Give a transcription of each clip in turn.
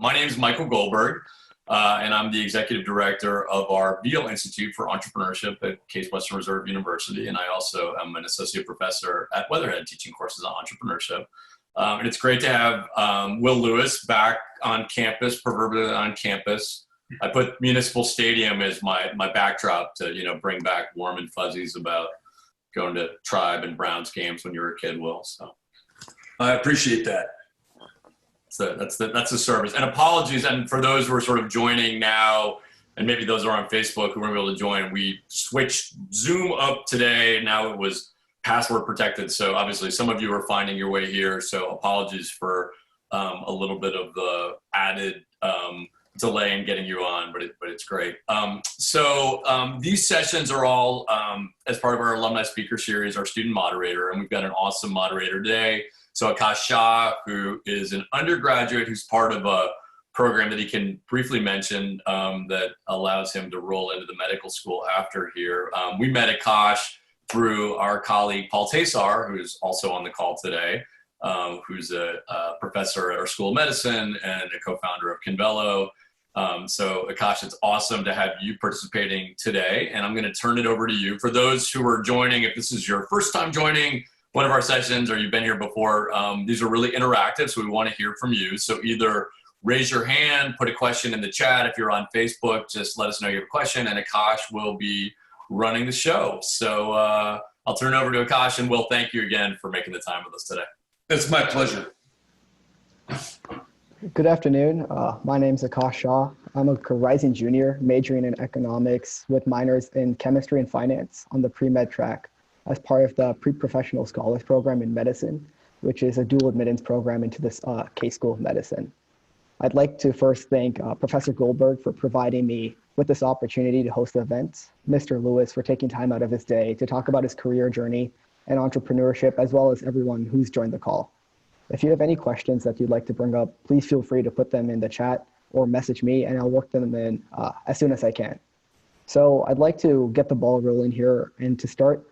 My name is Michael Goldberg, and I'm the Executive Director of our Veale Institute for Entrepreneurship at Case Western Reserve University, and I also am an Associate Professor at Weatherhead teaching courses on entrepreneurship. And it's great to have Will Lewis back on campus, proverbially on campus. I put Municipal Stadium as my backdrop to, bring back warm and fuzzies about going to Tribe and Browns games when you were a kid, Will. So I appreciate that. So that's the service. And apologies, and for those who are sort of joining now, and maybe those are on Facebook who weren't able to join, we switched Zoom up today. Now it was password protected, so obviously some of you are finding your way here. So apologies for a little bit of the added delay in getting you on, but it's great. These sessions are all as part of our alumni speaker series, our student moderator, and we've got an awesome moderator today. So Kash, who is an undergraduate who's part of a program that he can briefly mention that allows him to roll into the medical school after here. We met Kash through our colleague Paul Tesar, who's also on the call today, who's a professor at our School of Medicine and a co-founder of Convello. So Akash, it's awesome to have you participating today, and I'm going to turn it over to you. For those who are joining, if this is your first time joining one of our sessions or you've been here before, these are really interactive, so we want to hear from you. So either raise your hand, put a question in the chat. If you're on Facebook, just let us know you have a question, and Akash will be running the show. So I'll turn it over to Akash, and Will, thank you again for making the time with us today. It's my pleasure. Good afternoon. My name is Akash Shah. I'm a rising junior majoring in economics with minors in chemistry and finance on the pre-med track as part of the pre-professional scholars program in medicine, which is a dual admittance program into this Case School of Medicine. I'd like to first thank Professor Goldberg for providing me with this opportunity to host the event, Mr. Lewis for taking time out of his day to talk about his career journey and entrepreneurship, as well as everyone who's joined the call. If you have any questions that you'd like to bring up, please feel free to put them in the chat or message me, and I'll work them in as soon as I can. So I'd like to get the ball rolling here, and to start,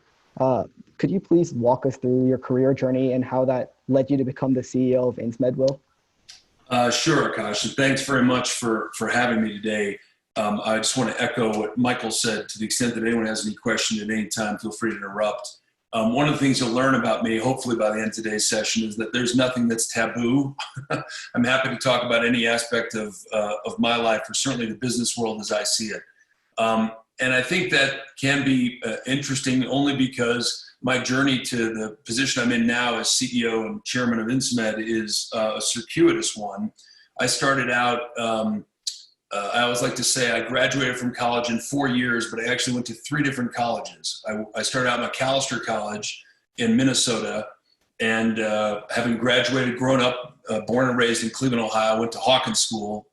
could you please walk us through your career journey and how that led you to become the CEO of Insmed, Will? Sure, Akash, and thanks very much for having me today. I just want to echo what Michael said. To the extent that anyone has any question at any time, feel free to interrupt. One of the things you'll learn about me, hopefully by the end of today's session, is that there's nothing that's taboo. I'm happy to talk about any aspect of my life, or certainly the business world as I see it. And I think that can be interesting only because my journey to the position I'm in now as CEO and chairman of Insmed is a circuitous one. I started out, I always like to say I graduated from college in 4 years, but I actually went to 3 different colleges. I started out at McAllister College in Minnesota, and having graduated, grown up, born and raised in Cleveland, Ohio, went to Hawkins School,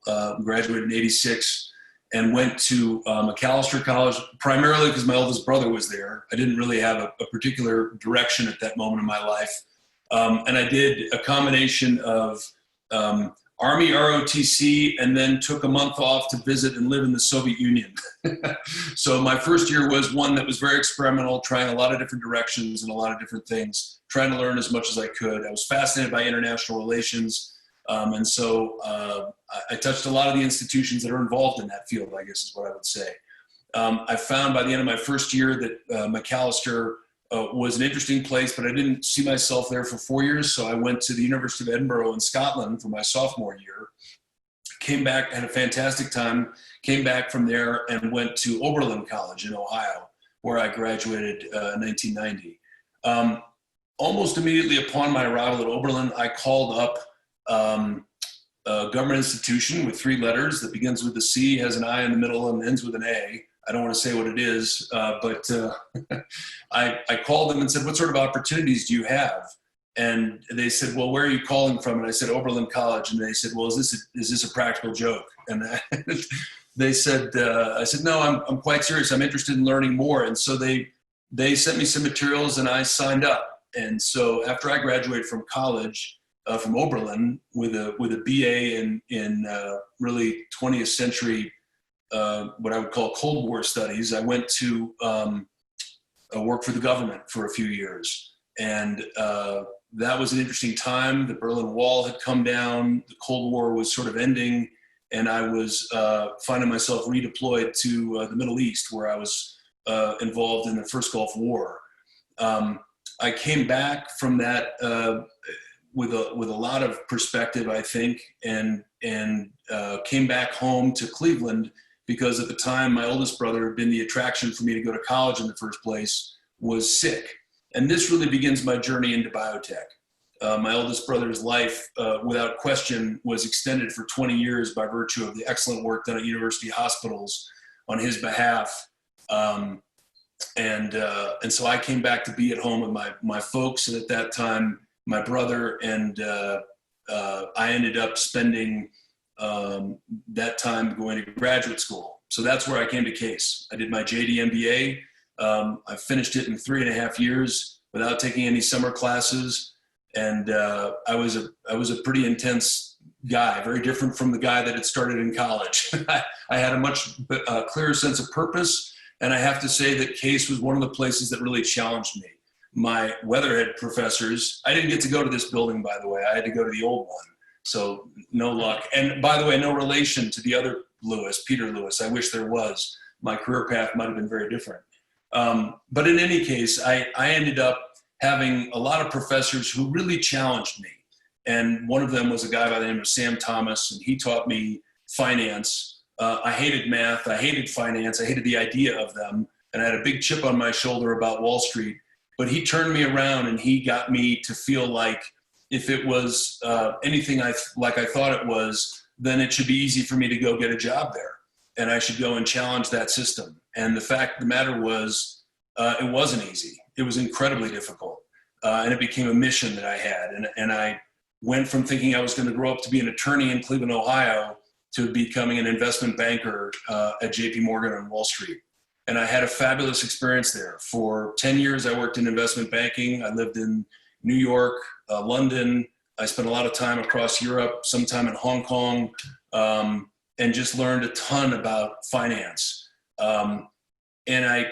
graduated in '86, and went to McAllister College primarily because my oldest brother was there. I didn't really have a particular direction at that moment in my life. And I did a combination of Army ROTC, and then took a month off to visit and live in the Soviet Union. So my first year was one that was very experimental, trying a lot of different directions and a lot of different things, trying to learn as much as I could. I was fascinated by international relations. And so I touched a lot of the institutions that are involved in that field, I guess is what I would say. I found by the end of my first year that McAllister was an interesting place, but I didn't see myself there for 4 years. So I went to the University of Edinburgh in Scotland for my sophomore year, came back, had a fantastic time, came back from there and went to Oberlin College in Ohio, where I graduated in 1990. Almost immediately upon my arrival at Oberlin, I called up a government institution with 3 letters that begins with a C, has an I in the middle, and ends with an A. I don't want to say what it is, but I called them and said, what sort of opportunities do you have? And they said, well, where are you calling from? And I said, Oberlin College. And they said, well, is this a practical joke? And they said, I said, no, I'm quite serious. I'm interested in learning more. And so they sent me some materials and I signed up. And so after I graduated from college, from Oberlin with a BA in really 20th century what I would call Cold War studies, I went to work for the government for a few years. And That was an interesting time. The Berlin Wall had come down. The Cold War was sort of ending. And I was finding myself redeployed to the Middle East, where I was involved in the first Gulf War. I came back from that with a lot of perspective, I think, and came back home to Cleveland because at the time my oldest brother had been the attraction for me to go to college in the first place, was sick. And this really begins my journey into biotech. My oldest brother's life, without question, was extended for 20 years by virtue of the excellent work done at university hospitals on his behalf. And so I came back to be at home with my folks, and at that time, my brother, and I ended up spending that time going to graduate school. So that's where I came to Case. I did my JD MBA. I finished it in 3.5 years without taking any summer classes. And I was a pretty intense guy, very different from the guy that had started in college. I had a much clearer sense of purpose. And I have to say that Case was one of the places that really challenged me. My Weatherhead professors, I didn't get to go to this building, by the way. I had to go to the old one. So no luck. And by the way, no relation to the other Lewis, Peter Lewis. I wish there was. My career path might have been very different. But in any case, I ended up having a lot of professors who really challenged me. And one of them was a guy by the name of Sam Thomas, and he taught me finance. I hated math, I hated finance, I hated the idea of them, and I had a big chip on my shoulder about Wall Street. But he turned me around and he got me to feel like if it was anything like I thought it was, then it should be easy for me to go get a job there. And I should go and challenge that system. And the fact of the matter was, it wasn't easy. It was incredibly difficult. And it became a mission that I had. And I went from thinking I was going to grow up to be an attorney in Cleveland, Ohio, to becoming an investment banker at JP Morgan on Wall Street. And I had a fabulous experience there. For 10 years, I worked in investment banking. I lived in New York, London. I spent a lot of time across Europe, some time in Hong Kong, and just learned a ton about finance. And I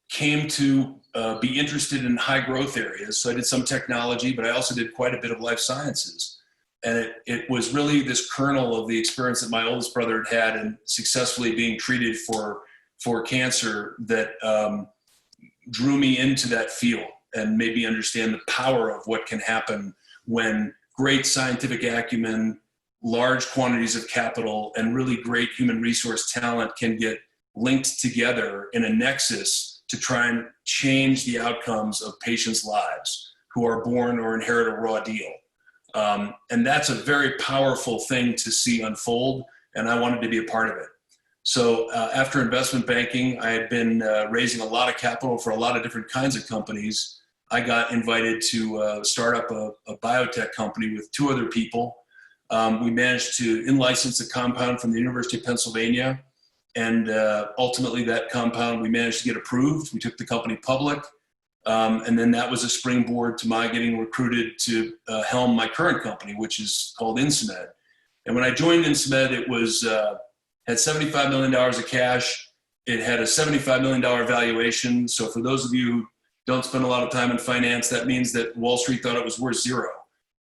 came to be interested in high growth areas. So I did some technology, but I also did quite a bit of life sciences. And it was really this kernel of the experience that my oldest brother had and successfully being treated for cancer that drew me into that field and made me understand the power of what can happen when great scientific acumen, large quantities of capital, and really great human resource talent can get linked together in a nexus to try and change the outcomes of patients' lives who are born or inherit a raw deal. And that's a very powerful thing to see unfold, and I wanted to be a part of it. So after investment banking, I had been raising a lot of capital for a lot of different kinds of companies. I got invited to start up a biotech company with 2 other people. We managed to in-license a compound from the University of Pennsylvania, and ultimately that compound we managed to get approved. We took the company public, and then that was a springboard to my getting recruited to helm my current company, which is called Insmed. And when I joined Insmed, it was had $75 million of cash. It had a $75 million valuation. So for those of you who don't spend a lot of time in finance, that means that Wall Street thought it was worth 0.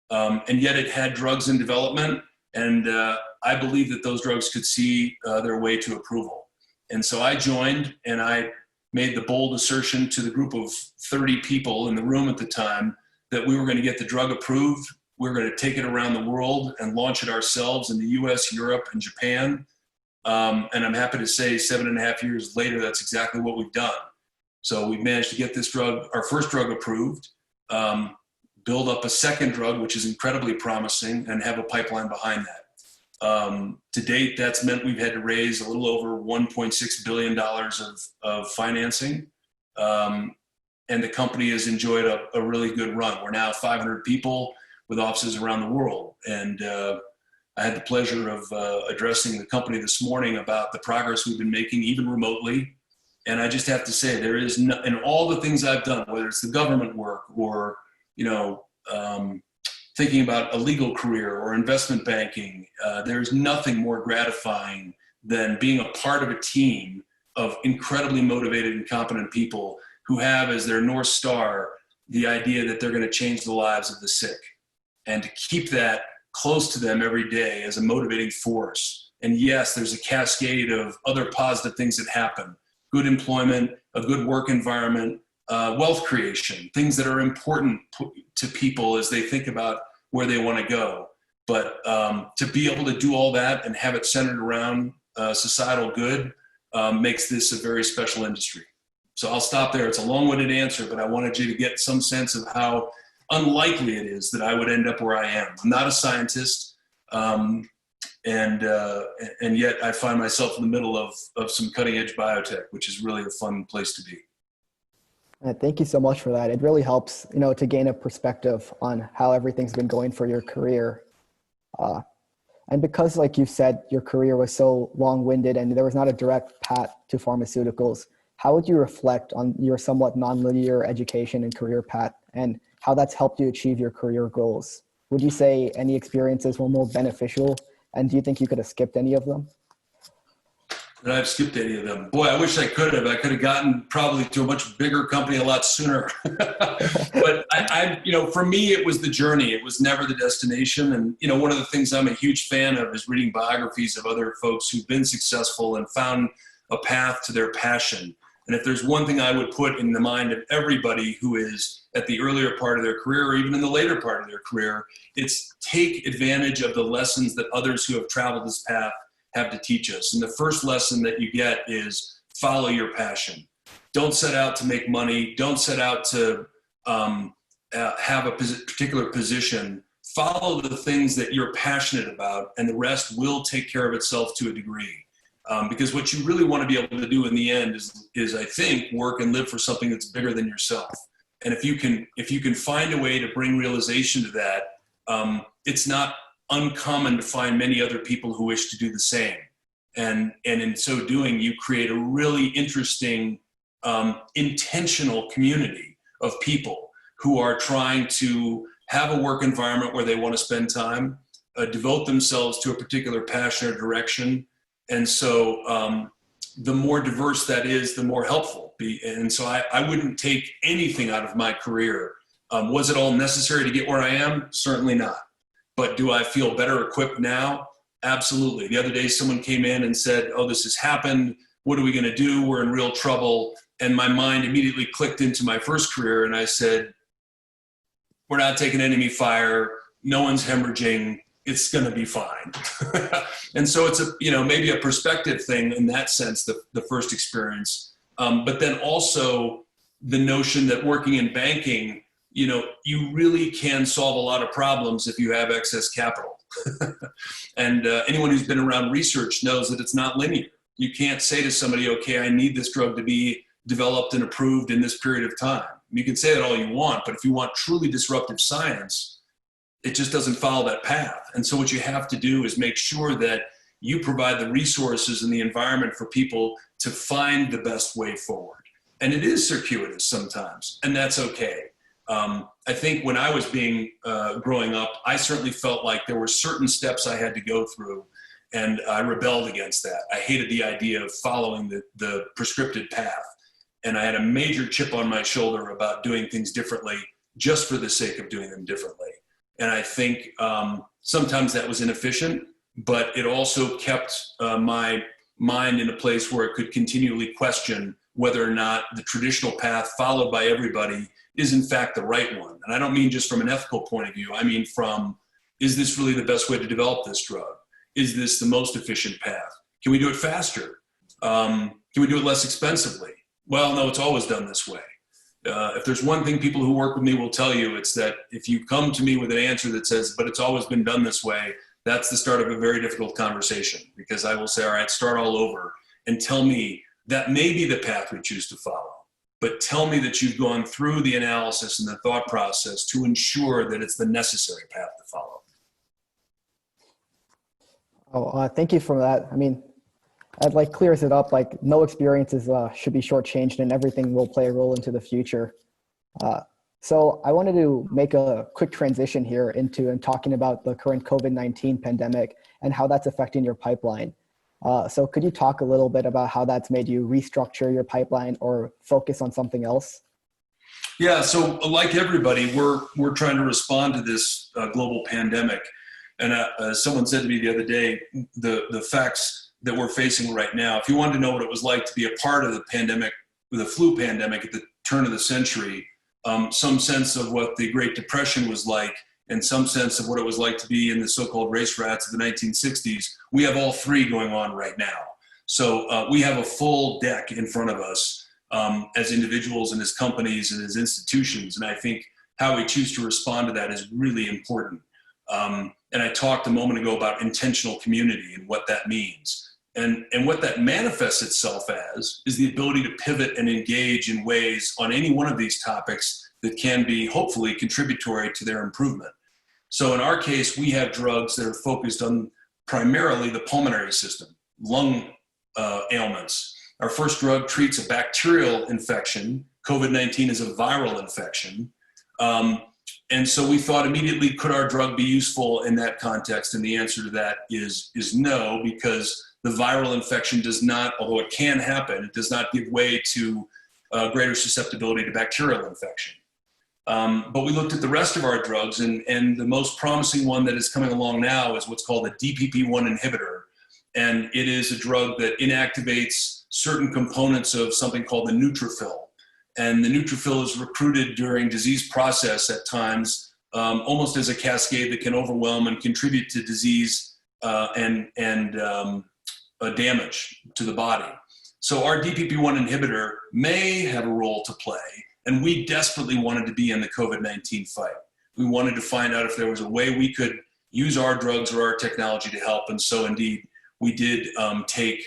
And yet it had drugs in development. And I believe that those drugs could see their way to approval. And so I joined, and I made the bold assertion to the group of 30 people in the room at the time that we were going to get the drug approved. We were going to take it around the world and launch it ourselves in the US, Europe, and Japan. And I'm happy to say 7.5 years later, that's exactly what we've done. So we've managed to get this drug, our first drug approved, build up a second drug, which is incredibly promising, and have a pipeline behind that. To date, that's meant we've had to raise a little over $1.6 billion of financing. And the company has enjoyed a really good run. We're now 500 people with offices around the world. And I had the pleasure of addressing the company this morning about the progress we've been making, even remotely. And I just have to say, there is no, in all the things I've done, whether it's the government work or, thinking about a legal career or investment banking, there's nothing more gratifying than being a part of a team of incredibly motivated and competent people who have as their North Star the idea that they're going to change the lives of the sick, and to keep that close to them every day as a motivating force. And yes, there's a cascade of other positive things that happen: good employment, a good work environment, wealth creation, things that are important to people as they think about where they want to go. But to be able to do all that and have it centered around societal good makes this a very special industry. So I'll stop there. It's a long-winded answer, but I wanted you to get some sense of how unlikely it is that I would end up where I am. I'm not a scientist, and yet I find myself in the middle of some cutting-edge biotech, which is really a fun place to be. Thank you so much for that. It really helps, to gain a perspective on how everything's been going for your career. And because, like you said, your career was so long-winded and there was not a direct path to pharmaceuticals, how would you reflect on your somewhat nonlinear education and career path and how that's helped you achieve your career goals? Would you say any experiences were more beneficial? And do you think you could have skipped any of them? Could I have skipped any of them? Boy, I wish I could have. I could have gotten probably to a much bigger company a lot sooner. But for me, it was the journey. It was never the destination. And, one of the things I'm a huge fan of is reading biographies of other folks who've been successful and found a path to their passion. And if there's one thing I would put in the mind of everybody who is at the earlier part of their career or even in the later part of their career, it's take advantage of the lessons that others who have traveled this path have to teach us. And the first lesson that you get is follow your passion. Don't set out to make money. Don't set out to have a particular position. Follow the things that you're passionate about, and the rest will take care of itself to a degree. Because what you really want to be able to do in the end is I think, work and live for something that's bigger than yourself. And if you can find a way to bring realization to that, it's not uncommon to find many other people who wish to do the same. And in so doing, you create a really interesting, intentional community of people who are trying to have a work environment where they want to spend time, devote themselves to a particular passion or direction. And so the more diverse that is, the more helpful. And so I wouldn't take anything out of my career. Was it all necessary to get where I am? Certainly not. But do I feel better equipped now? Absolutely. The other day, someone came in and said, oh, this has happened. What are we going to do? We're in real trouble. And my mind immediately clicked into my first career. And I said, we're not taking enemy fire. No one's hemorrhaging. It's going to be fine. And so it's maybe a perspective thing in that sense, the first experience. But then also the notion that working in banking, you really can solve a lot of problems if you have excess capital. And anyone who's been around research knows that it's not linear. You can't say to somebody, okay, I need this drug to be developed and approved in this period of time. You can say that all you want, but if you want truly disruptive science, it just doesn't follow that path. And so what you have to do is make sure that you provide the resources and the environment for people to find the best way forward. And it is circuitous sometimes, and that's okay. I think when I was growing up, I certainly felt like there were certain steps I had to go through, and I rebelled against that. I hated the idea of following the prescripted path. And I had a major chip on my shoulder about doing things differently just for the sake of doing them differently. And I think sometimes that was inefficient, but it also kept my mind in a place where it could continually question whether or not the traditional path followed by everybody is in fact the right one. And I don't mean just from an ethical point of view. I mean from, is this really the best way to develop this drug? Is this the most efficient path? Can we do it faster? Can we do it less expensively? Well, no, it's always done this way. If there's one thing people who work with me will tell you, it's that if you come to me with an answer that says, but it's always been done this way, that's the start of a very difficult conversation, because I will say, all right, start all over and tell me that may be the path we choose to follow, but tell me that you've gone through the analysis and the thought process to ensure that it's the necessary path to follow. Oh, thank you for that. I mean, it clears it up, like no experiences should be shortchanged and everything will play a role into the future. So I wanted to make a quick transition here into talking about the current COVID-19 pandemic and how that's affecting your pipeline. So could you talk a little bit about how that's made you restructure your pipeline or focus on something else? Yeah, so like everybody, we're trying to respond to this global pandemic. And someone said to me the other day, the facts that we're facing right now, if you wanted to know what it was like to be a part of the pandemic, the flu pandemic at the turn of the century, some sense of what the Great Depression was like, and some sense of what it was like to be in the so-called race rats of the 1960s, we have all three going on right now. So we have a full deck in front of us as individuals and as companies and as institutions. And I think how we choose to respond to that is really important. And I talked a moment ago about intentional community and what that means. And what that manifests itself as is the ability to pivot and engage in ways on any one of these topics that can be hopefully contributory to their improvement. So in our case, we have drugs that are focused on primarily the pulmonary system, lung ailments. Our first drug treats a bacterial infection. COVID-19 is a viral infection. And so we thought immediately, could our drug be useful in that context? And the answer to that is no, because the viral infection does not, although it can happen, it does not give way to greater susceptibility to bacterial infection. But we looked at the rest of our drugs, and the most promising one that is coming along now is what's called a DPP1 inhibitor. And it is a drug that inactivates certain components of something called the neutrophil. And the neutrophil is recruited during disease process at times, almost as a cascade that can overwhelm and contribute to disease and damage to the body. So our DPP1 inhibitor may have a role to play, and we desperately wanted to be in the COVID-19 fight. We wanted to find out if there was a way we could use our drugs or our technology to help, and so indeed we did take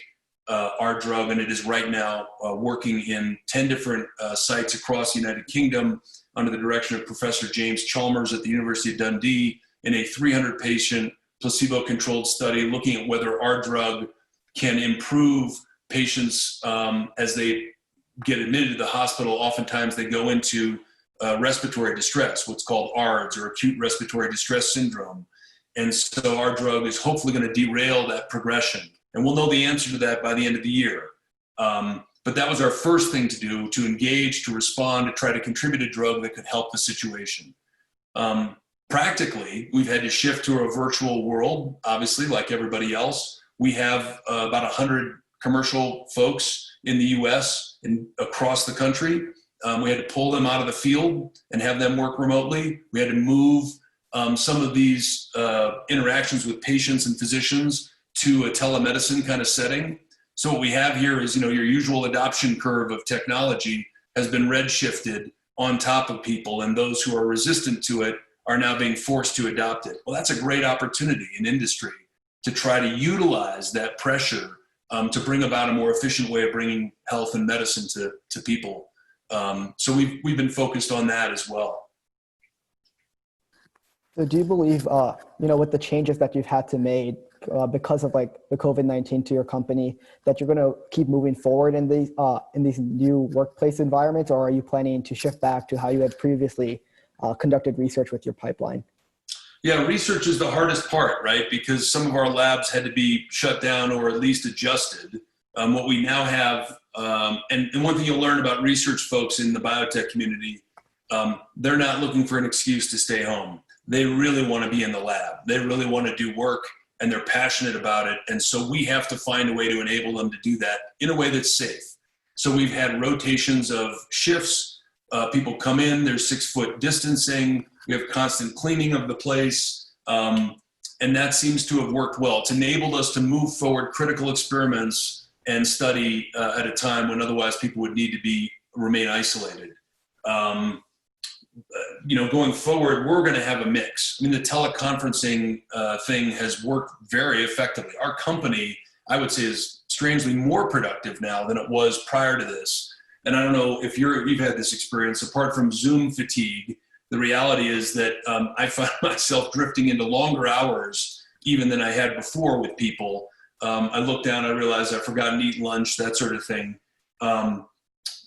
our drug, and it is right now working in 10 different sites across the United Kingdom under the direction of Professor James Chalmers at the University of Dundee in a 300-patient placebo-controlled study looking at whether our drug can improve patients as they get admitted to the hospital. Oftentimes they go into respiratory distress, what's called ARDS, or acute respiratory distress syndrome. And so our drug is hopefully going to derail that progression. And we'll know the answer to that by the end of the year. But that was our first thing to do, to engage, to respond, to try to contribute a drug that could help the situation. Practically, we've had to shift to a virtual world, obviously, like everybody else. We have about 100 commercial folks in the US and across the country. We had to pull them out of the field and have them work remotely. We had to move some of these interactions with patients and physicians to a telemedicine kind of setting. So what we have here is, your usual adoption curve of technology has been redshifted on top of people, and those who are resistant to it are now being forced to adopt it. Well, that's a great opportunity in industry to try to utilize that pressure to bring about a more efficient way of bringing health and medicine to people. So we've been focused on that as well. So do you believe, with the changes that you've had to make because of like the COVID-19 to your company, that you're going to keep moving forward in these new workplace environments, or are you planning to shift back to how you had previously conducted research with your pipeline? Yeah, research is the hardest part, right? Because some of our labs had to be shut down or at least adjusted. What we now have, and one thing you'll learn about research folks in the biotech community, they're not looking for an excuse to stay home. They really want to be in the lab. They really want to do work, and they're passionate about it. And so we have to find a way to enable them to do that in a way that's safe. So we've had rotations of shifts. People come in, there's 6-foot distancing. We have constant cleaning of the place. And that seems to have worked well. It's enabled us to move forward critical experiments and study at a time when otherwise people would need to remain isolated. Going forward, we're going to have a mix. I mean, the teleconferencing thing has worked very effectively. Our company, I would say, is strangely more productive now than it was prior to this. And I don't know if you've had this experience. Apart from Zoom fatigue, the reality is that I find myself drifting into longer hours even than I had before with people. I look down, I realize I've forgotten to eat lunch, that sort of thing.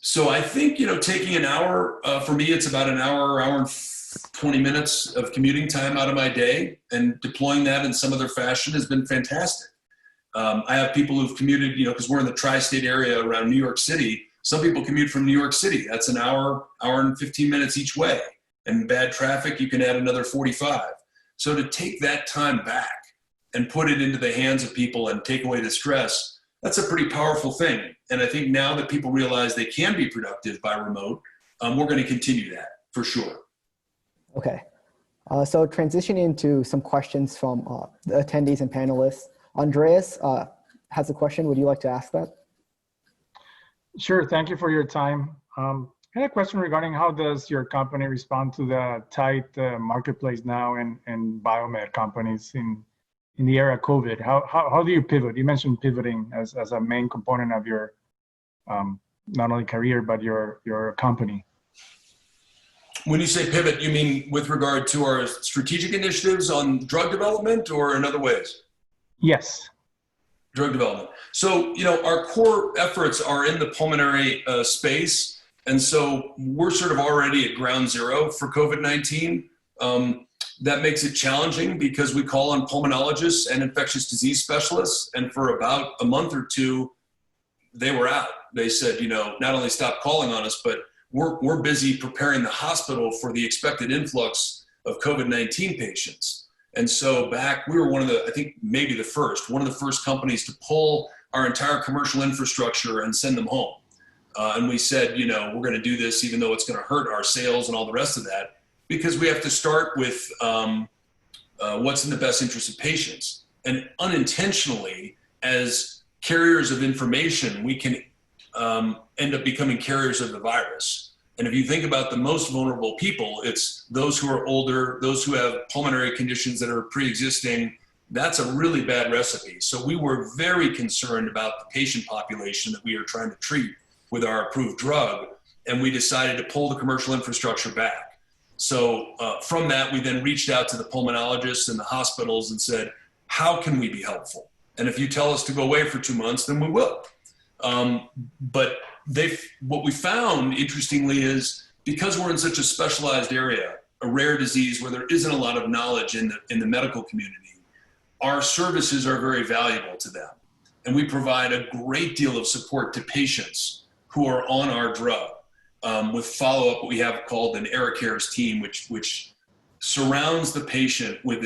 So I think, taking an hour, for me, it's about an hour and 20 minutes of commuting time out of my day, and deploying that in some other fashion has been fantastic. I have people who've commuted, because we're in the tri-state area around New York City. Some people commute from New York City. That's an hour and 15 minutes each way. And bad traffic, you can add another 45. So to take that time back and put it into the hands of people and take away the stress, that's a pretty powerful thing. And I think now that people realize they can be productive by remote, we're going to continue that for sure. Okay. So transitioning to some questions from the attendees and panelists. Andreas has a question. Would you like to ask that? Sure. Thank you for your time. I had a question regarding how does your company respond to the tight marketplace now and biomed companies in the era of COVID? How do you pivot? You mentioned pivoting as a main component of your not only career, but your company. When you say pivot, you mean with regard to our strategic initiatives on drug development or in other ways? Yes. Drug development. So, our core efforts are in the pulmonary space. And so we're sort of already at ground zero for COVID-19. That makes it challenging because we call on pulmonologists and infectious disease specialists. And for about a month or two, they were out. They said, not only stop calling on us, but we're busy preparing the hospital for the expected influx of COVID-19 patients. And so we were one of the first companies to pull our entire commercial infrastructure and send them home. And we said, we're going to do this even though it's going to hurt our sales and all the rest of that, because we have to start with what's in the best interest of patients. And unintentionally, as carriers of information, we can end up becoming carriers of the virus. And if you think about the most vulnerable people, it's those who are older, those who have pulmonary conditions that are pre-existing. That's a really bad recipe. So we were very concerned about the patient population that we are trying to treat with our approved drug, and we decided to pull the commercial infrastructure back. So from that, we then reached out to the pulmonologists and the hospitals and said, how can we be helpful? And if you tell us to go away for 2 months, then we will. But what we found, interestingly, is because we're in such a specialized area, a rare disease where there isn't a lot of knowledge in the medical community, our services are very valuable to them. And we provide a great deal of support to patients who are on our drug with follow-up, what we have called an AeroCares team, which surrounds the patient with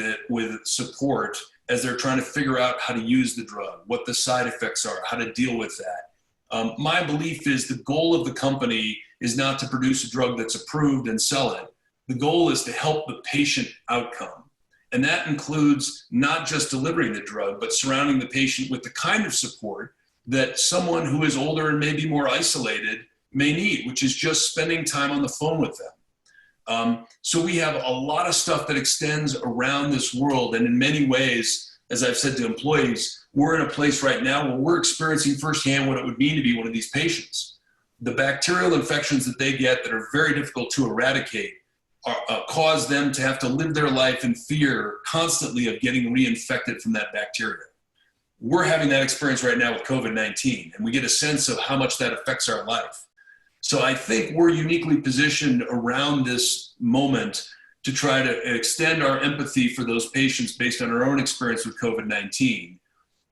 support as they're trying to figure out how to use the drug, what the side effects are, how to deal with that. My belief is the goal of the company is not to produce a drug that's approved and sell it. The goal is to help the patient outcome. And that includes not just delivering the drug, but surrounding the patient with the kind of support that someone who is older and maybe more isolated may need, which is just spending time on the phone with them. So we have a lot of stuff that extends around this world. And in many ways, as I've said to employees, we're in a place right now where we're experiencing firsthand what it would mean to be one of these patients. The bacterial infections that they get that are very difficult to eradicate cause them to have to live their life in fear constantly of getting reinfected from that bacteria. We're having that experience right now with COVID-19, and we get a sense of how much that affects our life. So I think we're uniquely positioned around this moment to try to extend our empathy for those patients based on our own experience with COVID-19,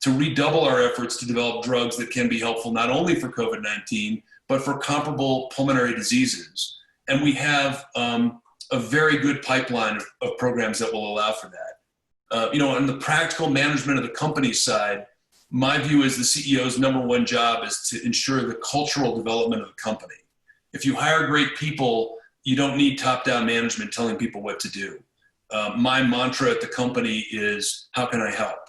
to redouble our efforts to develop drugs that can be helpful not only for COVID-19, but for comparable pulmonary diseases. And we have a very good pipeline of programs that will allow for that. On the practical management of the company side, my view is the CEO's number one job is to ensure the cultural development of the company. If you hire great people, you don't need top-down management telling people what to do. My mantra at the company is, how can I help?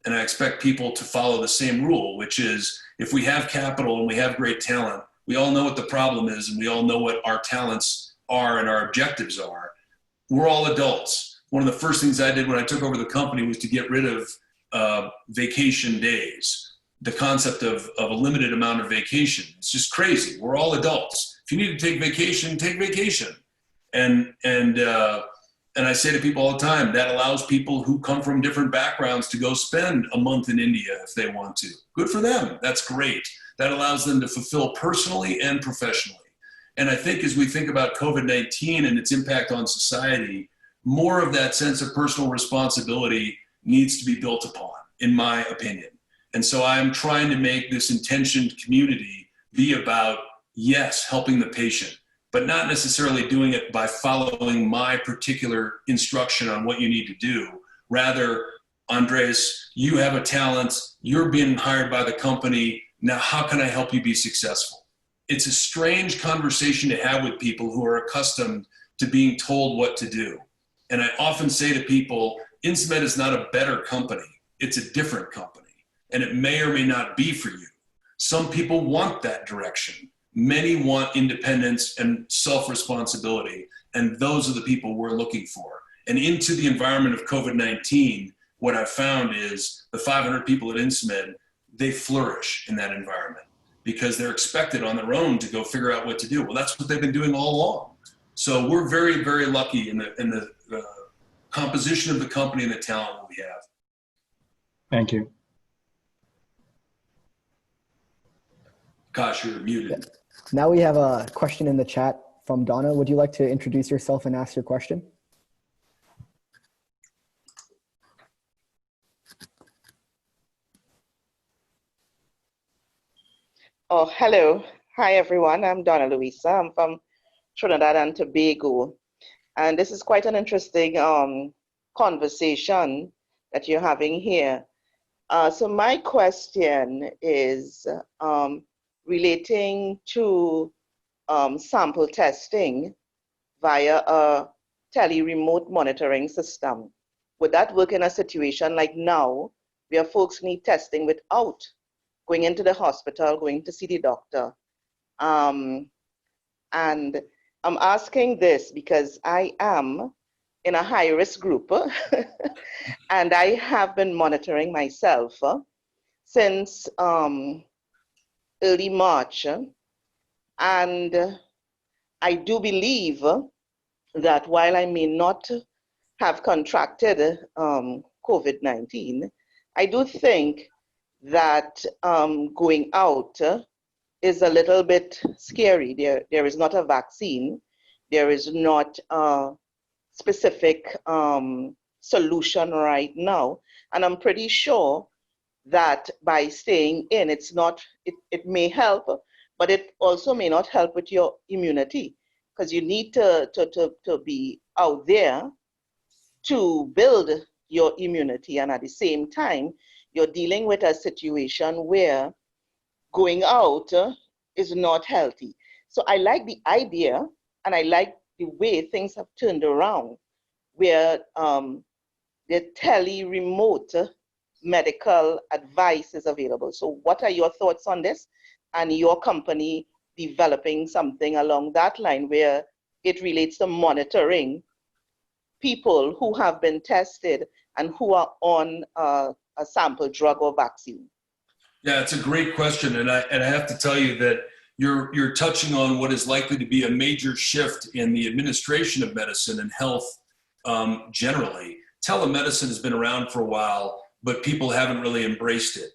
And I expect people to follow the same rule, which is if we have capital and we have great talent, we all know what the problem is and we all know what our talents are and our objectives are. We're all adults. One of the first things I did when I took over the company was to get rid of vacation days, the concept of a limited amount of vacation. It's just crazy. We're all adults. If you need to take vacation, take vacation. And I say to people all the time, that allows people who come from different backgrounds to go spend a month in India if they want to. Good for them. That's great. That allows them to fulfill personally and professionally. And I think as we think about COVID-19 and its impact on society, more of that sense of personal responsibility needs to be built upon, in my opinion. And so I'm trying to make this intentioned community be about Yes, helping the patient, but not necessarily doing it by following my particular instruction on what you need to do. Rather, Andres, you have a talent, you're being hired by the company. Now, how can I help you be successful? It's a strange conversation to have with people who are accustomed to being told what to do. And I often say to people, Insmed is not a better company. It's a different company. And it may or may not be for you. Some people want that direction. Many want independence and self-responsibility. And those are the people we're looking for. And into the environment of COVID-19, what I've found is the 500 people at Insmed, they flourish in that environment because they're expected on their own to go figure out what to do. Well, that's what they've been doing all along. So we're very, very lucky in the composition of the company and the talent that we have. Thank you. Gosh, you're muted. Now we have a question in the chat from Donna. Would you like to introduce yourself and ask your question? Oh, hello. Hi, everyone. I'm Donna Luisa. I'm from Trinidad and Tobago. And this is quite an interesting conversation that you're having here. So my question is relating to sample testing via a tele-remote monitoring system. Would that work in a situation like now where folks need testing without going into the hospital, going to see the doctor? And I'm asking this because I am in a high-risk group and I have been monitoring myself since early March. And I do believe that while I may not have contracted COVID-19, I do think that going out is a little bit scary. There is not a vaccine. There is not a specific solution right now. And I'm pretty sure that by staying in, it may help, but it also may not help with your immunity, because you need to be out there to build your immunity. And at the same time, you're dealing with a situation where going out is not healthy. So I like the idea, and I like the way things have turned around, where the tele-remote medical advice is available. So what are your thoughts on this, and your company developing something along that line where it relates to monitoring people who have been tested and who are on a sample drug or vaccine? Yeah, it's a great question. And I have to tell you that you're touching on what is likely to be a major shift in the administration of medicine and health generally. Telemedicine has been around for a while, but people haven't really embraced it.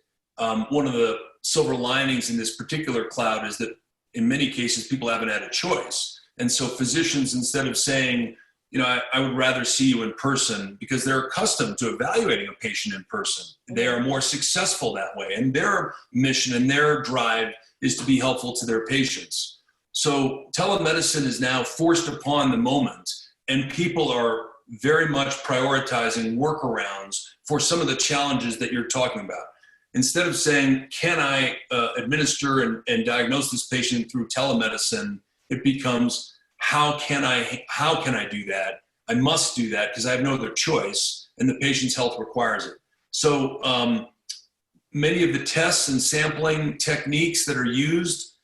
One of the silver linings in this particular cloud is that in many cases, people haven't had a choice. And so physicians, instead of saying, I would rather see you in person, because they're accustomed to evaluating a patient in person. They are more successful that way. And their mission and their drive is to be helpful to their patients. So telemedicine is now forced upon the moment, and people are very much prioritizing workarounds for some of the challenges that you're talking about. Instead of saying, can I administer and diagnose this patient through telemedicine, it becomes, how can I do that? I must do that because I have no other choice, and the patient's health requires it. So many of the tests and sampling techniques that are used,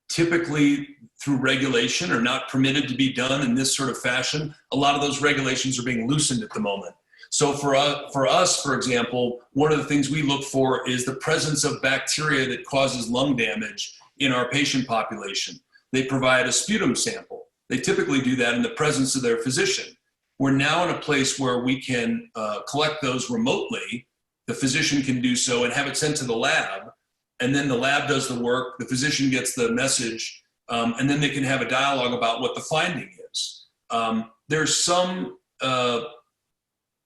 typically through regulation, are not permitted to be done in this sort of fashion. A lot of those regulations are being loosened at the moment. So for us, for example, one of the things we look for is the presence of bacteria that causes lung damage in our patient population. They provide a sputum sample. They typically do that in the presence of their physician. We're now in a place where we can collect those remotely. The physician can do so and have it sent to the lab, and then the lab does the work, the physician gets the message, and then they can have a dialogue about what the finding is. There's some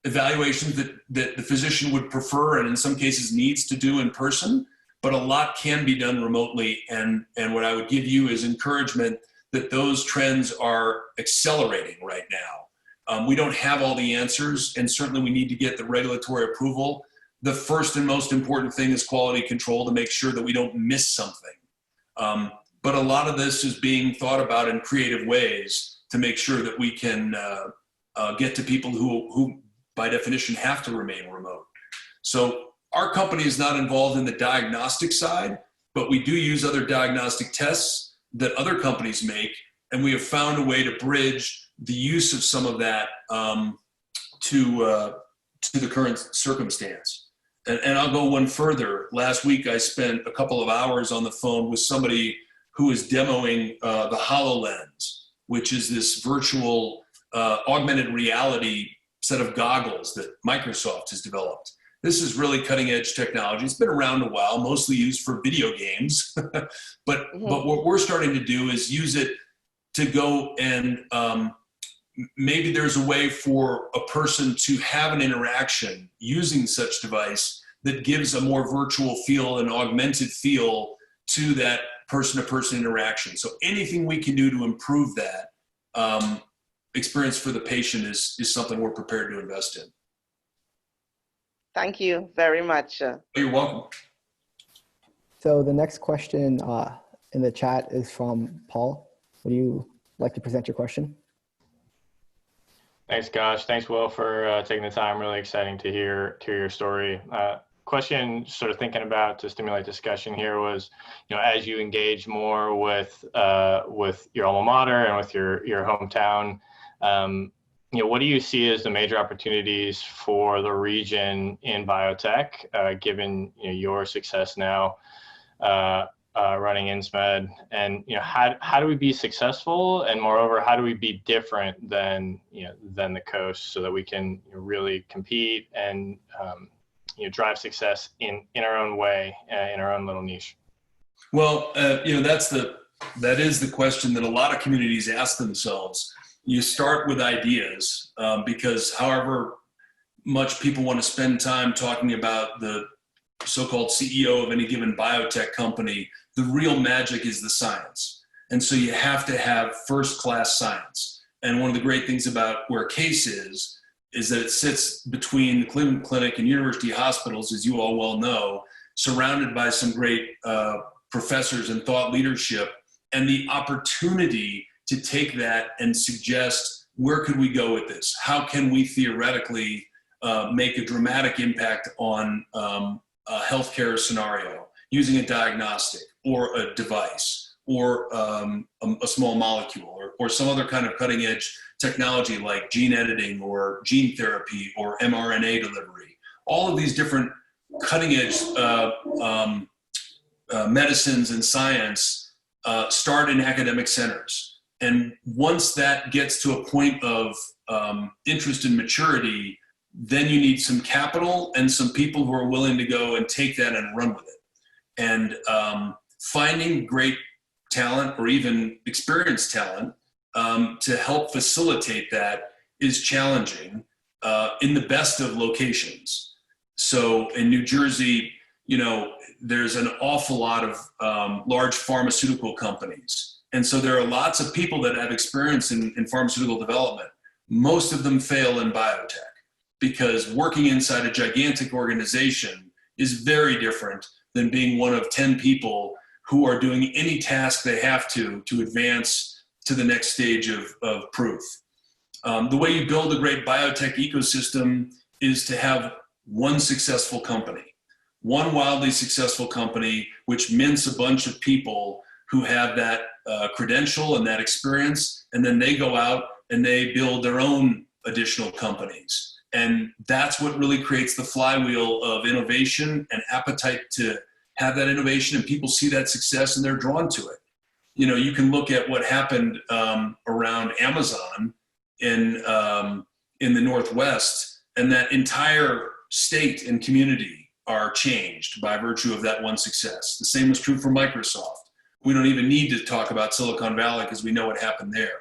evaluations that the physician would prefer, and in some cases needs to do in person, but a lot can be done remotely. And what I would give you is encouragement that those trends are accelerating right now. We don't have all the answers, and certainly we need to get the regulatory approval. The first and most important thing is quality control to make sure that we don't miss something. But a lot of this is being thought about in creative ways to make sure that we can get to people who by definition have to remain remote. So our company is not involved in the diagnostic side, but we do use other diagnostic tests that other companies make, and we have found a way to bridge the use of some of that to the current circumstance. And I'll go one further. Last week, I spent a couple of hours on the phone with somebody who is demoing the HoloLens, which is this virtual augmented reality set of goggles that Microsoft has developed. This is really cutting edge technology. It's been around a while, mostly used for video games. but what we're starting to do is use it to go and maybe there's a way for a person to have an interaction using such device that gives a more virtual feel, an augmented feel to that person-to-person interaction. So anything we can do to improve that experience for the patient is something we're prepared to invest in. Thank you very much. You're welcome. So the next question in the chat is from Paul. Would you like to present your question? Thanks, Kash. Thanks, Will, for taking the time. Really exciting to hear your story. Question, sort of thinking about to stimulate discussion here was, as you engage more with your alma mater and with your hometown, what do you see as the major opportunities for the region in biotech, given your success now running Insmed, and how do we be successful, and moreover, how do we be different than the coast so that we can really compete and drive success in our own way, in our own little niche? Well, that is the question that a lot of communities ask themselves. You start with ideas because however much people want to spend time talking about the so-called CEO of any given biotech company, the real magic is the science. And so you have to have first-class science. And one of the great things about where CASE is that it sits between the Cleveland Clinic and university hospitals, as you all well know, surrounded by some great professors and thought leadership, and the opportunity to take that and suggest, where could we go with this? How can we theoretically make a dramatic impact on a healthcare scenario using a diagnostic or a device or a small molecule or some other kind of cutting edge technology like gene editing or gene therapy or mRNA delivery. All of these different cutting edge medicines and science start in academic centers. And once that gets to a point of interest and maturity, then you need some capital and some people who are willing to go and take that and run with it. And finding great talent or even experienced talent to help facilitate that is challenging in the best of locations. So in New Jersey, there's an awful lot of large pharmaceutical companies. And so there are lots of people that have experience in pharmaceutical development. Most of them fail in biotech because working inside a gigantic organization is very different than being one of 10 people who are doing any task they have to advance to the next stage of proof. The way you build a great biotech ecosystem is to have one successful company, one wildly successful company, which mints a bunch of people who have that credential and that experience, and then they go out and they build their own additional companies. And that's what really creates the flywheel of innovation and appetite to have that innovation, and people see that success and they're drawn to it. You can look at what happened around Amazon in the Northwest, and that entire state and community are changed by virtue of that one success. The same was true for Microsoft. We don't even need to talk about Silicon Valley because we know what happened there.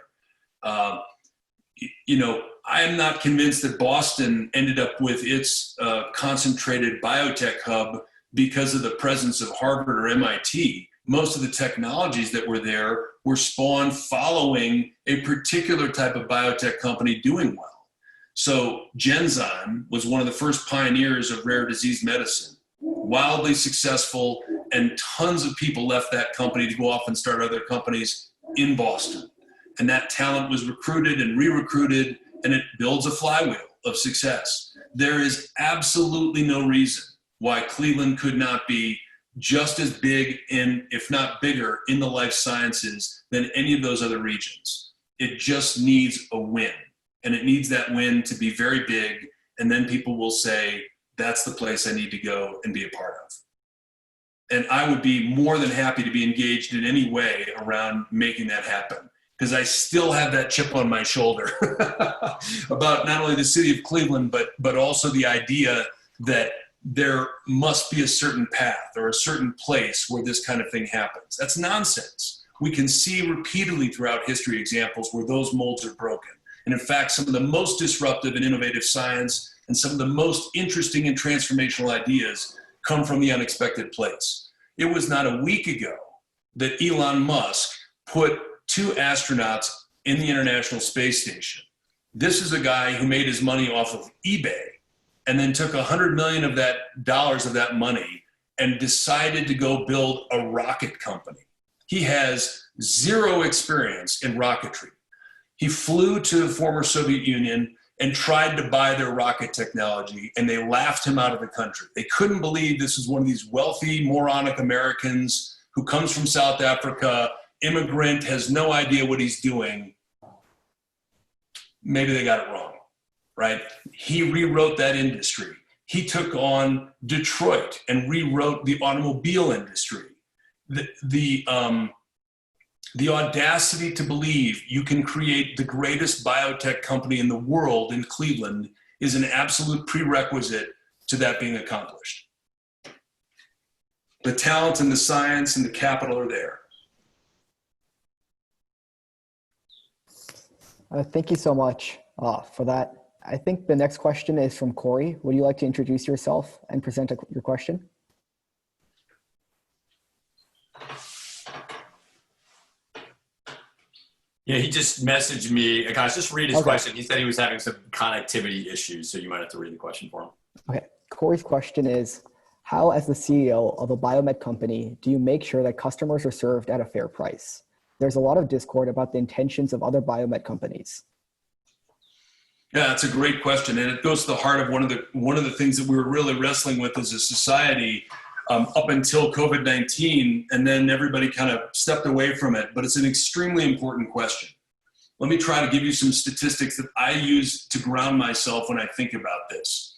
I am not convinced that Boston ended up with its concentrated biotech hub because of the presence of Harvard or MIT. Most of the technologies that were there were spawned following a particular type of biotech company doing well. So Genzyme was one of the first pioneers of rare disease medicine, wildly successful, and tons of people left that company to go off and start other companies in Boston. And that talent was recruited and re-recruited, and it builds a flywheel of success. There is absolutely no reason why Cleveland could not be just as big in, if not bigger, in the life sciences than any of those other regions. It just needs a win. And it needs that win to be very big. And then people will say, that's the place I need to go and be a part of. And I would be more than happy to be engaged in any way around making that happen, because I still have that chip on my shoulder about not only the city of Cleveland, but also the idea that there must be a certain path or a certain place where this kind of thing happens. That's nonsense. We can see repeatedly throughout history examples where those molds are broken. And in fact, some of the most disruptive and innovative science and some of the most interesting and transformational ideas come from the unexpected place. It was not a week ago that Elon Musk put 2 astronauts in the International Space Station. This is a guy who made his money off of eBay and then took $100 million of that money and decided to go build a rocket company. He has 0 experience in rocketry. He flew to the former Soviet Union and tried to buy their rocket technology, and they laughed him out of the country. They couldn't believe this was one of these wealthy, moronic Americans who comes from South Africa, immigrant, has no idea what he's doing. Maybe they got it wrong, right? He rewrote that industry. He took on Detroit and rewrote the automobile industry. The audacity to believe you can create the greatest biotech company in the world in Cleveland is an absolute prerequisite to that being accomplished. The talent and the science and the capital are there. Thank you so much for that. I think the next question is from Corey. Would you like to introduce yourself and present your question? Yeah, he just messaged me. Guys, just read his question. He said he was having some connectivity issues, so you might have to read the question for him. Okay. Corey's question is, how, as the CEO of a biomed company, do you make sure that customers are served at a fair price? There's a lot of discord about the intentions of other biomed companies. Yeah, that's a great question, and it goes to the heart of one of the things that we were really wrestling with as a society up until COVID-19, and then everybody kind of stepped away from it. But it's an extremely important question. Let me try to give you some statistics that I use to ground myself when I think about this.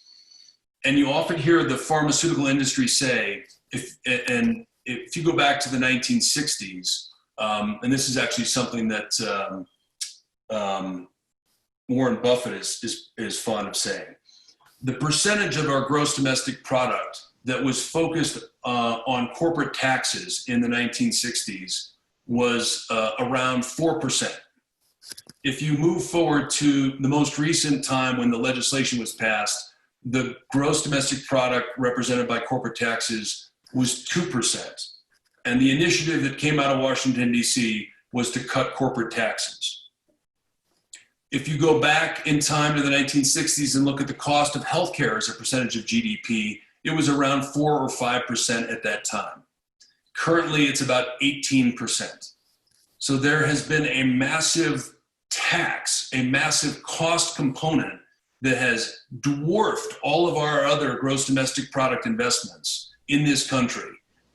And you often hear the pharmaceutical industry say, if you go back to the 1960s, and this is actually something that Warren Buffett is fond of saying, the percentage of our gross domestic product that was focused on corporate taxes in the 1960s was around 4%. If you move forward to the most recent time when the legislation was passed, the gross domestic product represented by corporate taxes was 2%. And the initiative that came out of Washington, D.C. was to cut corporate taxes. If you go back in time to the 1960s and look at the cost of healthcare as a percentage of GDP, it was around 4 or 5% at that time. Currently, it's about 18%. So there has been a massive tax, a massive cost component that has dwarfed all of our other gross domestic product investments in this country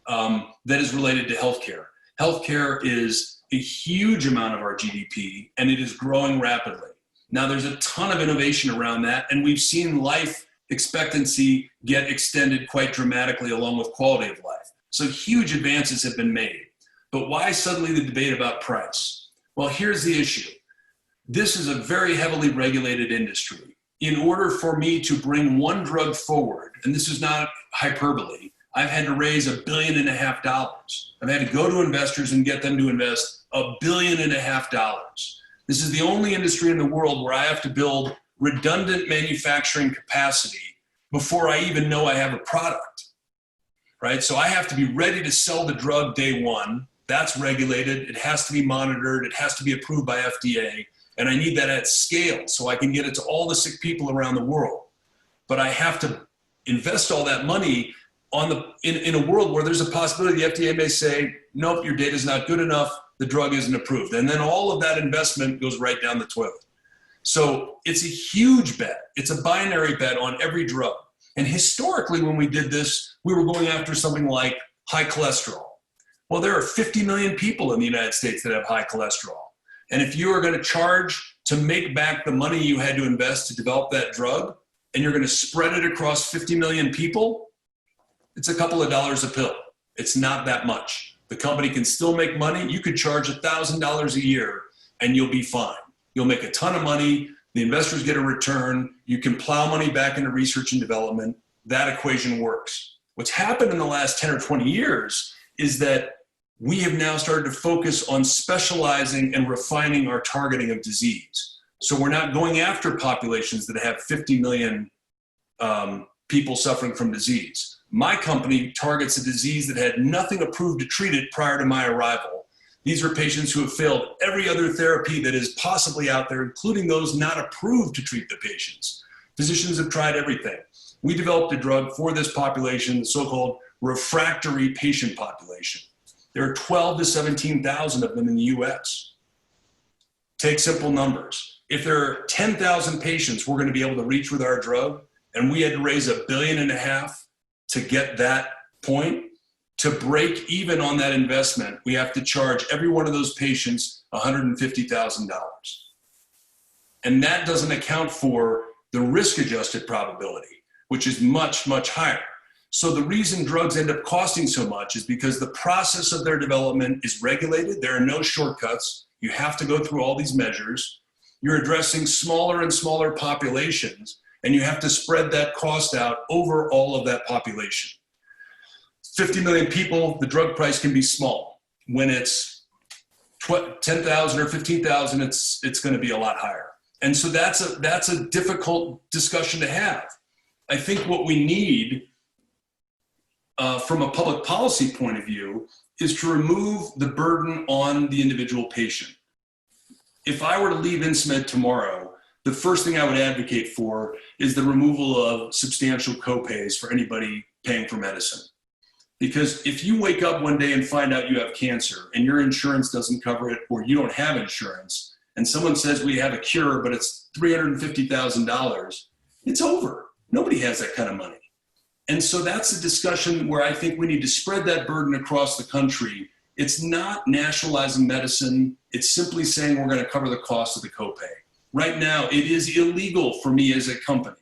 that is related to healthcare. Healthcare is a huge amount of our GDP, and it is growing rapidly. Now, there's a ton of innovation around that, and we've seen life expectancy get extended quite dramatically along with quality of life. So huge advances have been made. But why suddenly the debate about price? Well, here's the issue. This is a very heavily regulated industry. In order for me to bring one drug forward, and this is not hyperbole, I've had to raise $1.5 billion. I've had to go to investors and get them to invest $1.5 billion. This is the only industry in the world where I have to build redundant manufacturing capacity before I even know I have a product. right? So I have to be ready to sell the drug day one. That's regulated. It has to be monitored. It has to be approved by FDA. And I need that at scale so I can get it to all the sick people around the world. But I have to invest all that money in a world where there's a possibility the FDA may say, nope, your data is not good enough, the drug isn't approved. And then all of that investment goes right down the toilet. So it's a huge bet. It's a binary bet on every drug. And historically, when we did this, we were going after something like high cholesterol. Well, there are 50 million people in the United States that have high cholesterol. And if you are going to charge to make back the money you had to invest to develop that drug, and you're going to spread it across 50 million people, it's a couple of dollars a pill. It's not that much. The company can still make money. You could charge $1,000 a year and you'll be fine. You'll make a ton of money. The investors get a return. You can plow money back into research and development. That equation works. What's happened in the last 10 or 20 years is that we have now started to focus on specializing and refining our targeting of disease. So we're not going after populations that have 50 million people suffering from disease. My company targets a disease that had nothing approved to treat it prior to my arrival. These are patients who have failed every other therapy that is possibly out there, including those not approved to treat the patients. Physicians have tried everything. We developed a drug for this population, the so-called refractory patient population. There are 12 to 17,000 of them in the US. Take simple numbers. If there are 10,000 patients we're going to be able to reach with our drug, and we had to raise $1.5 billion to get that point, to break even on that investment, we have to charge every one of those patients $150,000. And that doesn't account for the risk-adjusted probability, which is much, much higher. So the reason drugs end up costing so much is because the process of their development is regulated. There are no shortcuts. You have to go through all these measures. You're addressing smaller and smaller populations, and you have to spread that cost out over all of that population. 50 million people, the drug price can be small. When it's 10,000 or 15,000, it's going to be a lot higher. And so that's a difficult discussion to have. I think what we need from a public policy point of view is to remove the burden on the individual patient. If I were to leave Insmed tomorrow, the first thing I would advocate for is the removal of substantial copays for anybody paying for medicine. Because if you wake up one day and find out you have cancer and your insurance doesn't cover it, or you don't have insurance, and someone says we have a cure, but it's $350,000, it's over. Nobody has that kind of money. And so that's a discussion where I think we need to spread that burden across the country. It's not nationalizing medicine. It's simply saying we're going to cover the cost of the copay. Right now, it is illegal for me as a company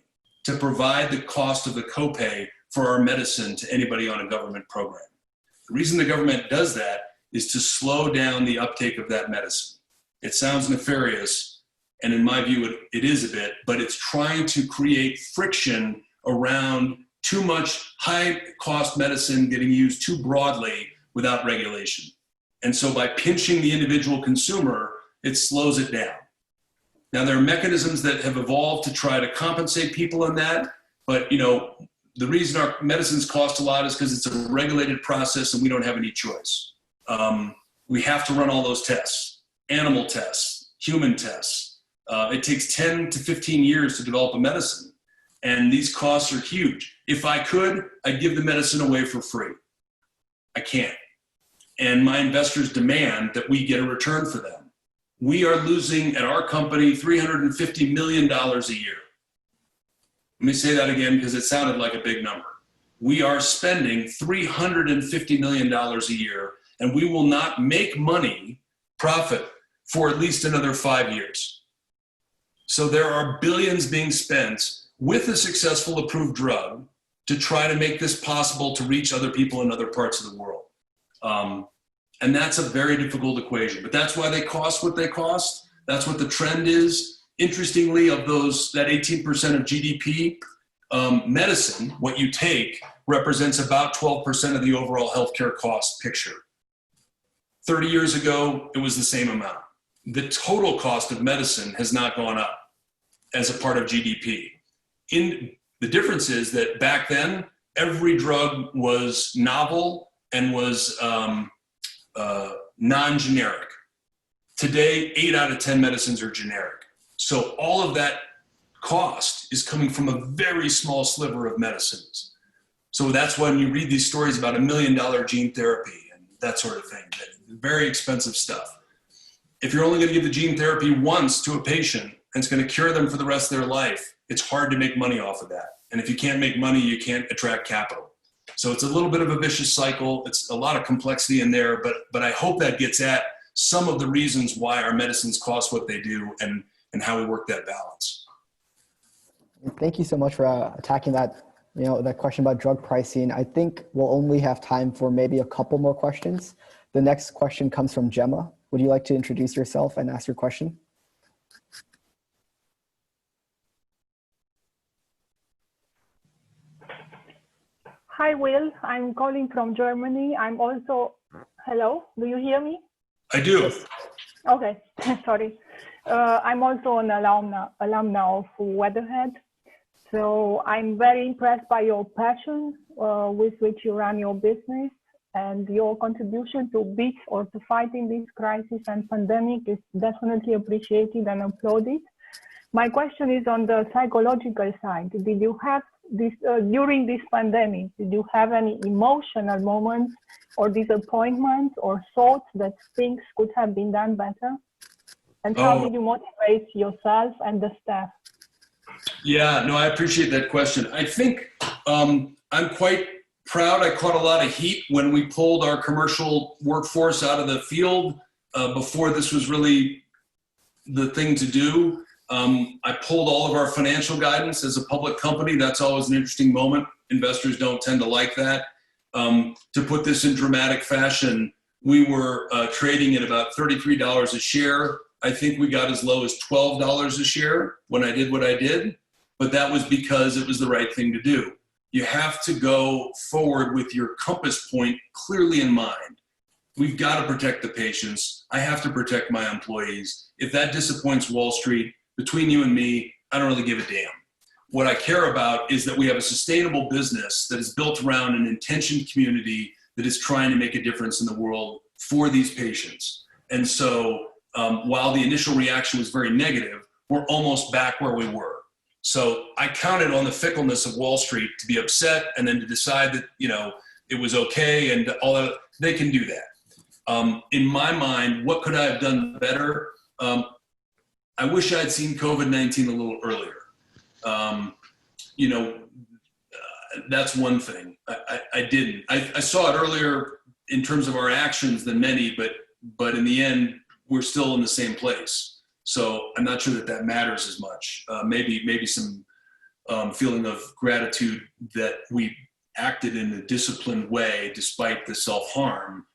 to provide the cost of the copay for our medicine to anybody on a government program. The reason the government does that is to slow down the uptake of that medicine. It sounds nefarious, and in my view, it is a bit, but it's trying to create friction around too much high-cost medicine getting used too broadly without regulation. And so by pinching the individual consumer, it slows it down. Now, there are mechanisms that have evolved to try to compensate people in that, but the reason our medicines cost a lot is because it's a regulated process and we don't have any choice. We have to run all those tests, animal tests, human tests. It takes 10 to 15 years to develop a medicine, and these costs are huge. If I could, I'd give the medicine away for free. I can't. And my investors demand that we get a return for them. We are losing at our company $350 million a year. Let me say that again because it sounded like a big number. We are spending $350 million a year, and we will not make money, profit, for at least another 5 years. So there are billions being spent with a successful approved drug to try to make this possible to reach other people in other parts of the world. And that's a very difficult equation, but that's why they cost what they cost. That's what the trend is. Interestingly, of that 18% of GDP, medicine, what you take, represents about 12% of the overall healthcare cost picture. 30 years ago, it was the same amount. The total cost of medicine has not gone up as a part of GDP. The difference is that back then, every drug was novel and was non-generic. Today, 8 out of 10 medicines are generic. So all of that cost is coming from a very small sliver of medicines. So that's when you read these stories about $1 million gene therapy and that sort of thing, very expensive stuff. If you're only going to give the gene therapy once to a patient and it's going to cure them for the rest of their life, it's hard to make money off of that. And if you can't make money, you can't attract capital. So it's a little bit of a vicious cycle. It's a lot of complexity in there, but I hope that gets at some of the reasons why our medicines cost what they do and how we work that balance. Thank you so much for attacking that, that question about drug pricing. I think we'll only have time for maybe a couple more questions. The next question comes from Gemma. Would you like to introduce yourself and ask your question? Hi, Will. I'm calling from Germany. I'm also, hello, do you hear me? I do. Okay, sorry. I'm also an alumna of Weatherhead. So I'm very impressed by your passion with which you run your business, and your contribution to beat or to fighting this crisis and pandemic is definitely appreciated and applauded. My question is on the psychological side. Did you have this during this pandemic? Did you have any emotional moments or disappointments or thoughts that things could have been done better? And how did you motivate yourself and the staff? Yeah, no, I appreciate that question. I think I'm quite proud. I caught a lot of heat when we pulled our commercial workforce out of the field before this was really the thing to do. I pulled all of our financial guidance as a public company. That's always an interesting moment. Investors don't tend to like that. To put this in dramatic fashion, we were trading at about $33 a share. I think we got as low as $12 a share when I did what I did, but that was because it was the right thing to do. You have to go forward with your compass point clearly in mind. We've got to protect the patients. I have to protect my employees. If that disappoints Wall Street, between you and me, I don't really give a damn. What I care about is that we have a sustainable business that is built around an intentioned community that is trying to make a difference in the world for these patients. And so while the initial reaction was very negative, we're almost back where we were. So I counted on the fickleness of Wall Street to be upset and then to decide that, it was okay and all that. They can do that. In my mind, what could I have done better? I wish I'd seen COVID-19 a little earlier. That's one thing. I didn't. I saw it earlier in terms of our actions than many, but in the end, we're still in the same place. So I'm not sure that matters as much. Maybe some feeling of gratitude that we acted in a disciplined way despite the self-harm,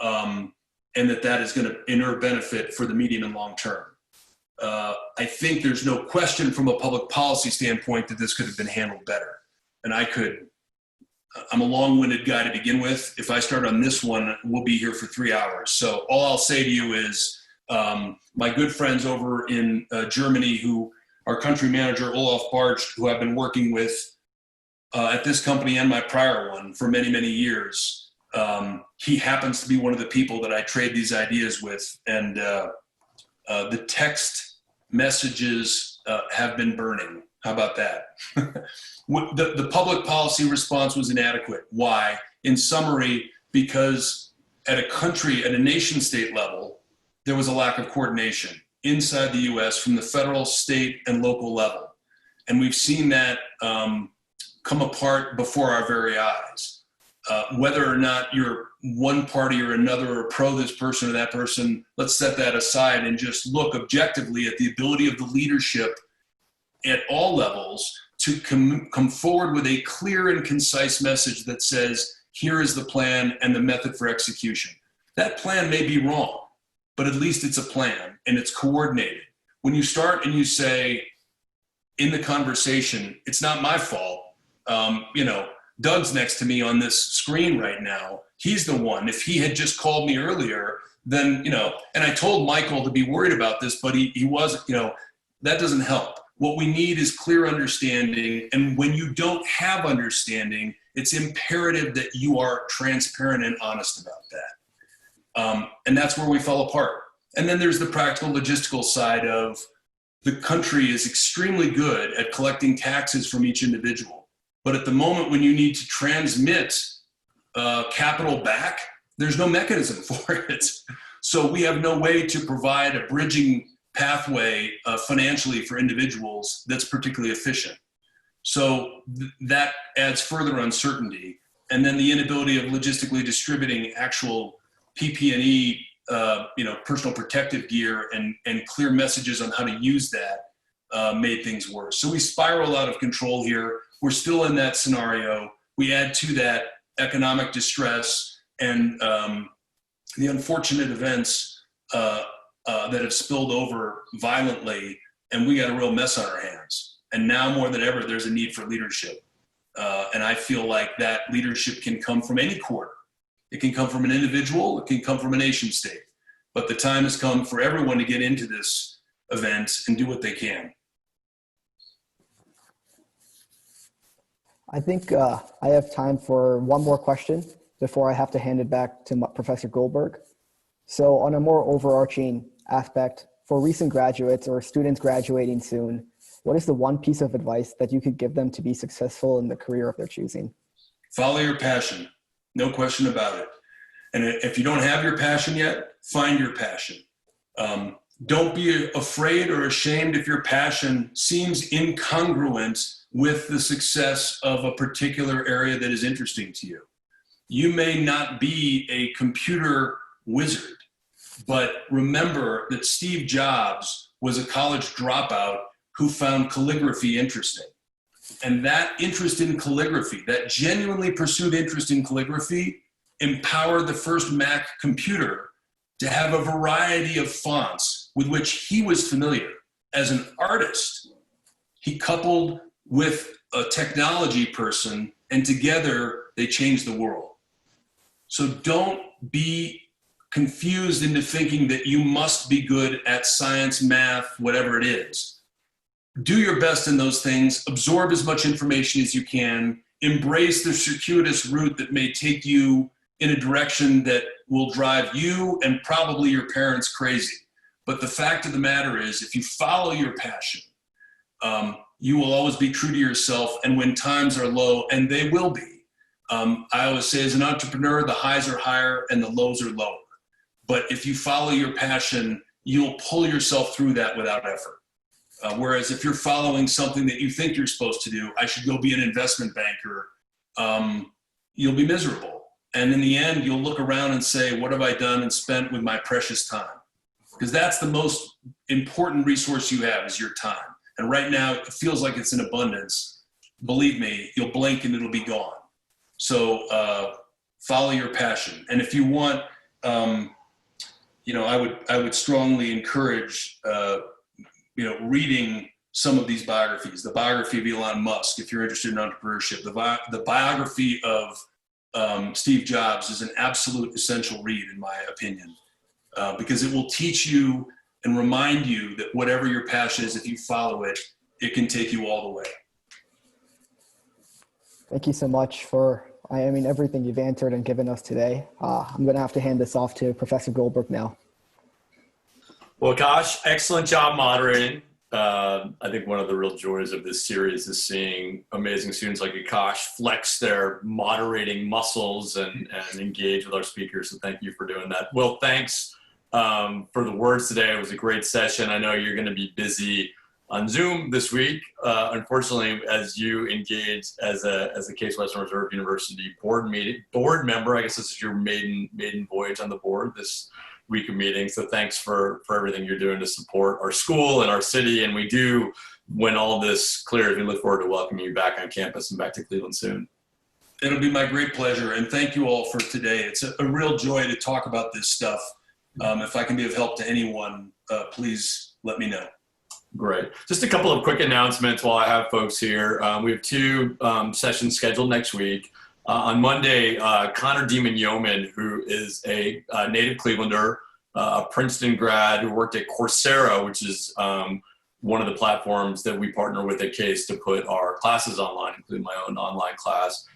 and that is going to inure benefit for the medium and long term. I think there's no question from a public policy standpoint that this could have been handled better. And I'm a long-winded guy to begin with. If I start on this one, we'll be here for 3 hours. So all I'll say to you is my good friends over in Germany, our country manager, Olaf Bartsch, who I've been working with at this company and my prior one for many, many years. He happens to be one of the people that I trade these ideas with. And the text messages have been burning. How about that? The public policy response was inadequate. Why? In summary, because at a nation state level, there was a lack of coordination inside the US from the federal, state, and local level. And we've seen that come apart before our very eyes. Whether or not you're one party or another or pro this person or that person, let's set that aside and just look objectively at the ability of the leadership at all levels to come forward with a clear and concise message that says, here is the plan and the method for execution. That plan may be wrong, but at least it's a plan and it's coordinated. When you start and you say in the conversation, it's not my fault, Doug's next to me on this screen right now. He's the one. If he had just called me earlier, then, and I told Michael to be worried about this, but he wasn't, that doesn't help. What we need is clear understanding. And when you don't have understanding, it's imperative that you are transparent and honest about that. And that's where we fell apart. And then there's the practical logistical side of the country is extremely good at collecting taxes from each individual. But at the moment when you need to transmit capital back, there's no mechanism for it. So we have no way to provide a bridging pathway financially for individuals that's particularly efficient. So that adds further uncertainty. And then the inability of logistically distributing actual PPE, personal protective gear and clear messages on how to use that made things worse. So we spiral out of control here. We're still in that scenario. We add to that economic distress and the unfortunate events that have spilled over violently, and we got a real mess on our hands. And now more than ever, there's a need for leadership. And I feel like that leadership can come from any quarter. It can come from an individual, it can come from a nation state. But the time has come for everyone to get into this event and do what they can. I think I have time for one more question before I have to hand it back to Professor Goldberg. So on a more overarching aspect, for recent graduates or students graduating soon, what is the one piece of advice that you could give them to be successful in the career of their choosing? Follow your passion, no question about it. And if you don't have your passion yet, find your passion. Don't be afraid or ashamed if your passion seems incongruent with the success of a particular area that is interesting to you. You may not be a computer wizard, but remember that Steve Jobs was a college dropout who found calligraphy interesting. And that interest in calligraphy, that genuinely pursued interest in calligraphy, empowered the first Mac computer to have a variety of fonts with which he was familiar. As an artist, he coupled with a technology person, and together they changed the world. So don't be confused into thinking that you must be good at science, math, whatever it is. Do your best in those things, absorb as much information as you can, embrace the circuitous route that may take you in a direction that will drive you and probably your parents crazy. But the fact of the matter is, if you follow your passion, you will always be true to yourself. And when times are low, and they will be, I always say as an entrepreneur, the highs are higher and the lows are lower. But if you follow your passion, you'll pull yourself through that without effort. Whereas if you're following something that you think you're supposed to do, I should go be an investment banker, you'll be miserable. And in the end, you'll look around and say, what have I done and spent with my precious time? Because that's the most important resource you have is your time. And right now, it feels like it's in abundance. Believe me, you'll blink and it'll be gone. So follow your passion. And if you want, I would strongly encourage, reading some of these biographies. The biography of Elon Musk, if you're interested in entrepreneurship. The biography of Steve Jobs is an absolute essential read, in my opinion, because it will teach you and remind you that whatever your passion is, if you follow it, it can take you all the way. Thank you so much for, everything you've answered and given us today. I'm going to have to hand this off to Professor Goldberg now. Well, Kash, excellent job moderating. I think one of the real joys of this series is seeing amazing students like Kash flex their moderating muscles and engage with our speakers. So thank you for doing that. Well, thanks for the words today. It was a great session. I know you're going to be busy on Zoom this week. Unfortunately, as you engage as a Case Western Reserve University board member, I guess this is your maiden voyage on the board this week of meetings. So thanks for everything you're doing to support our school and our city. And we do, when all this clears, we look forward to welcoming you back on campus and back to Cleveland soon. It'll be my great pleasure. And thank you all for today. It's a real joy to talk about this stuff. If I can be of help to anyone, please let me know. Great. Just a couple of quick announcements while I have folks here. We have two sessions scheduled next week. On Monday, Connor Demon-Yeoman, who is a native Clevelander, a Princeton grad who worked at Coursera, which is one of the platforms that we partner with at Case to put our classes online, including my own online class.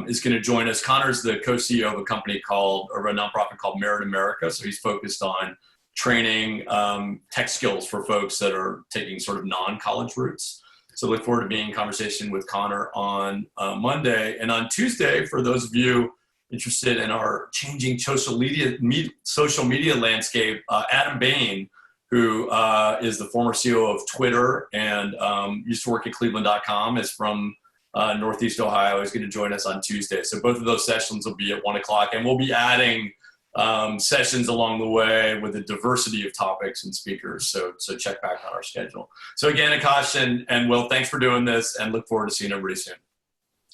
is going to join us. Connor's the co-CEO of a company or a nonprofit called Merit America. So he's focused on training tech skills for folks that are taking sort of non-college routes. So look forward to being in conversation with Connor on Monday. And on Tuesday, for those of you interested in our changing social media landscape, Adam Bain, who is the former CEO of Twitter and used to work at Cleveland.com, is from Northeast Ohio, is going to join us on Tuesday. So both of those sessions will be at 1 o'clock, and we'll be adding sessions along the way with a diversity of topics and speakers. So check back on our schedule. So again, Akash and Will, thanks for doing this, and look forward to seeing everybody soon.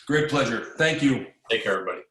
Great pleasure. Thank you. Take care, everybody.